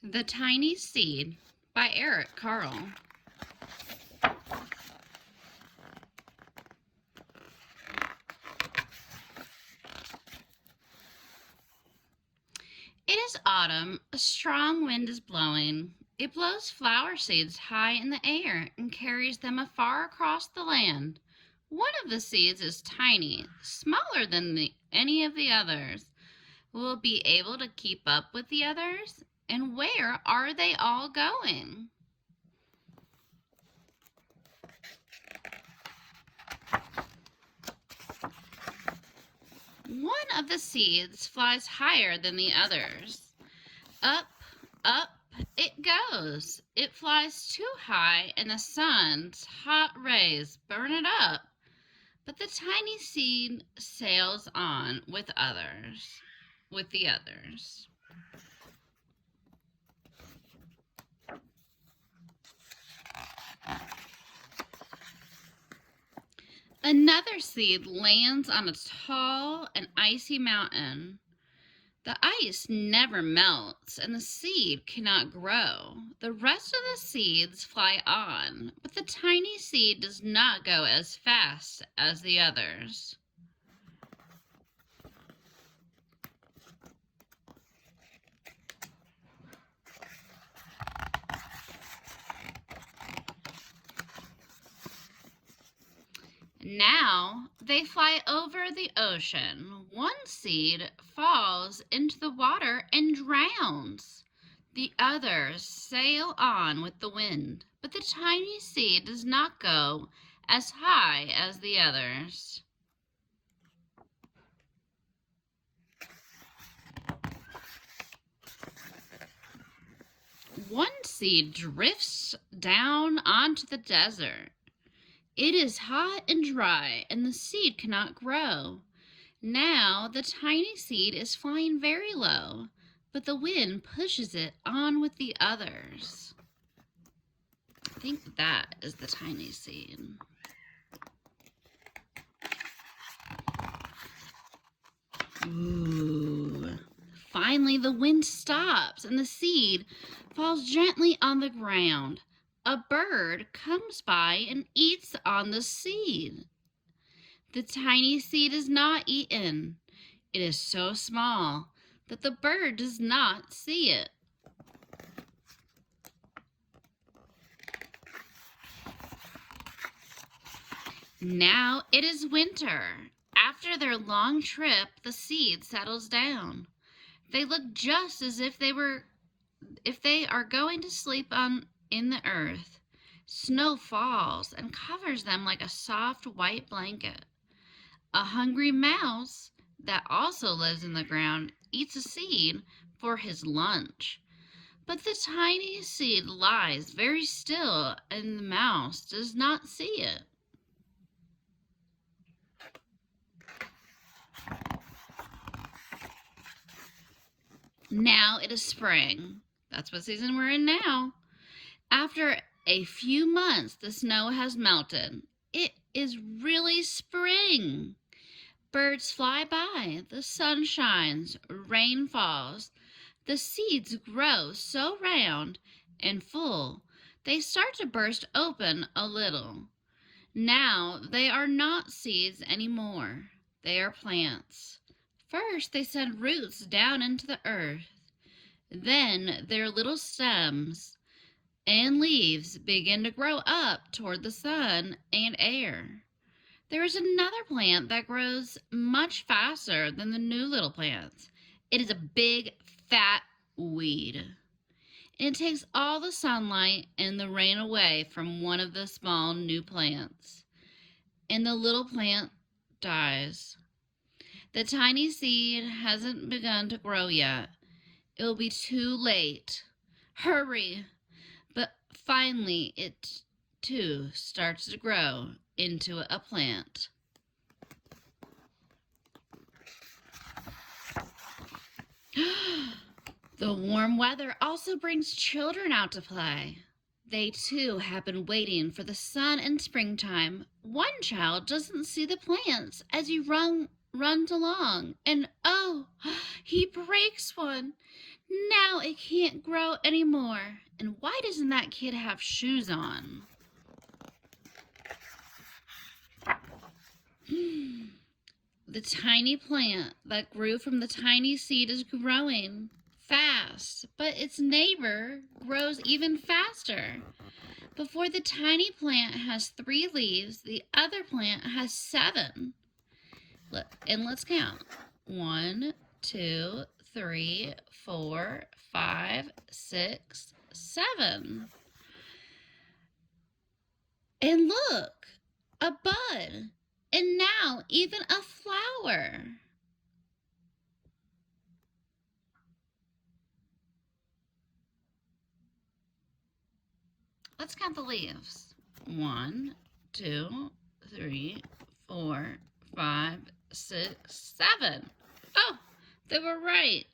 The Tiny Seed by Carle. It is autumn. A strong wind is blowing. It blows flower seeds high in the air and carries them afar across the land. One of the seeds is tiny, smaller than any of the others. Will it be able to keep up with the others? And where are they all going? One of the seeds flies higher than the others. Up, up it goes. It flies too high and the sun's hot rays burn it up. But the tiny seed sails on with the others. Another seed lands on a tall and icy mountain. The ice never melts and the seed cannot grow. The rest of the seeds fly on, but the tiny seed does not go as fast as the others. Now they fly over the ocean. One seed falls into the water and drowns. The others sail on with the wind, but the tiny seed does not go as high as the others. One seed drifts down onto the desert. It is hot and dry, and the seed cannot grow. Now the tiny seed is flying very low, but the wind pushes it on with the others. I think that is the tiny seed. Ooh. Finally, the wind stops, and the seed falls gently on the ground. A bird comes by and eats on the seed. The tiny seed is not eaten. It is so small that the bird does not see it. Now it is winter. After their long trip, the seed settles down. They look just as if they are going to sleep in the earth. Snow falls and covers them like a soft white blanket. A hungry mouse that also lives in the ground eats a seed for his lunch. But the tiny seed lies very still and the mouse does not see it. Now it is spring. That's what season we're in now. After a few months, the snow has melted. It is really spring. Birds fly by, the sun shines, rain falls. The seeds grow so round and full, they start to burst open a little. Now they are not seeds anymore. They are plants. First, they send roots down into the earth. Then their little stems and leaves begin to grow up toward the sun and air. There is another plant that grows much faster than the new little plants. It is a big, fat weed. And it takes all the sunlight and the rain away from one of the small new plants. And the little plant dies. The tiny seed hasn't begun to grow yet. It will be too late. Hurry! But finally, it too starts to grow into a plant. The warm weather also brings children out to play. They too have been waiting for the sun and springtime. One child doesn't see the plants as he runs along, and oh, he breaks one. Now it can't grow anymore. And why doesn't that kid have shoes on? The tiny plant that grew from the tiny seed is growing fast, but its neighbor grows even faster. Before the tiny plant has 3 leaves, the other plant has 7. And let's count. 1, 2, 3, 4, 5, 6, 7. And look, a bud. And now even a flower. Let's count the leaves. 1, 2, 3, 4, 5, 6, 7. Oh, they were right.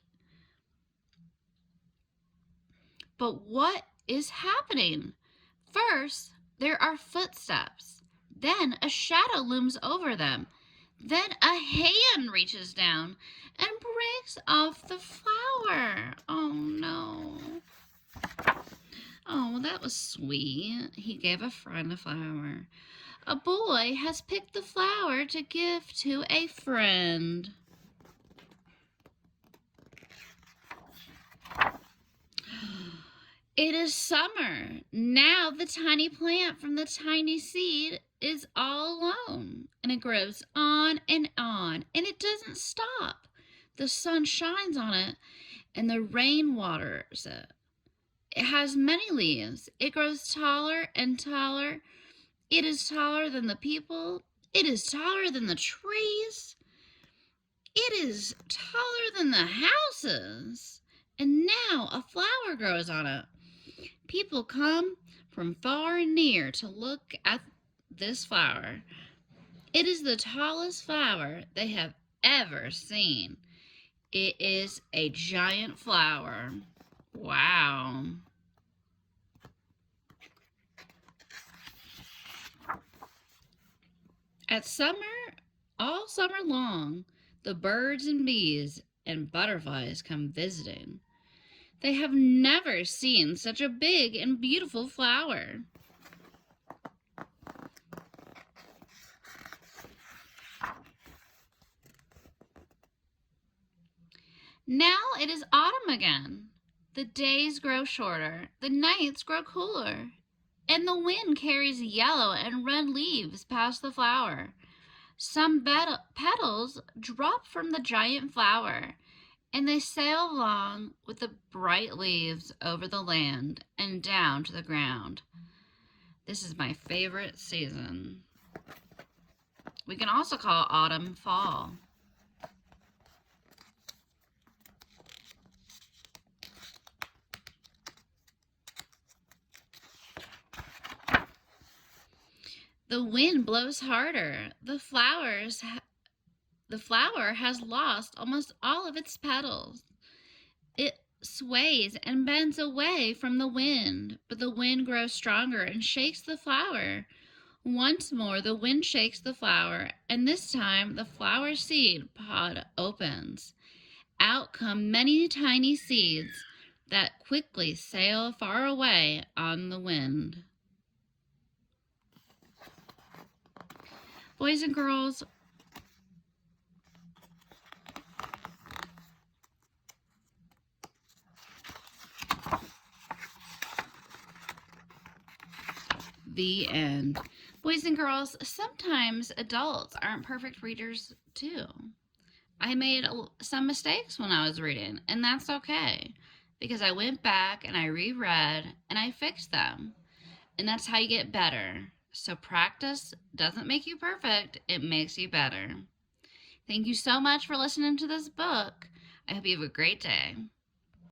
But what is happening? First, there are footsteps. Then a shadow looms over them. Then a hand reaches down and breaks off the flower. Oh no. Oh, that was sweet. He gave a friend a flower. A boy has picked the flower to give to a friend. It is summer. Now the tiny plant from the tiny seed is all alone, and it grows on, and it doesn't stop. The sun shines on it, and the rain waters it. It has many leaves. It grows taller and taller. It is taller than the people. It is taller than the trees. It is taller than the houses. And now a flower grows on it. People come from far and near to look at this flower. It is the tallest flower they have ever seen. It is a giant flower. Wow. All summer long, the birds and bees and butterflies come visiting. They have never seen such a big and beautiful flower. Now it is autumn again. The days grow shorter, the nights grow cooler, and the wind carries yellow and red leaves past the flower. Some petals drop from the giant flower, and they sail along with the bright leaves over the land and down to the ground. This is my favorite season. We can also call autumn fall. The wind blows harder. The flower has lost almost all of its petals. It sways and bends away from the wind, but the wind grows stronger and shakes the flower. Once more, the wind shakes the flower, and this time the flower seed pod opens. Out come many tiny seeds that quickly sail far away on the wind. Boys and girls, the end. Boys and girls, sometimes adults aren't perfect readers too. I made some mistakes when I was reading, and that's okay, because I went back and I reread and I fixed them. And that's how you get better. So practice doesn't make you perfect, it makes you better. Thank you so much for listening to this book. I hope you have a great day.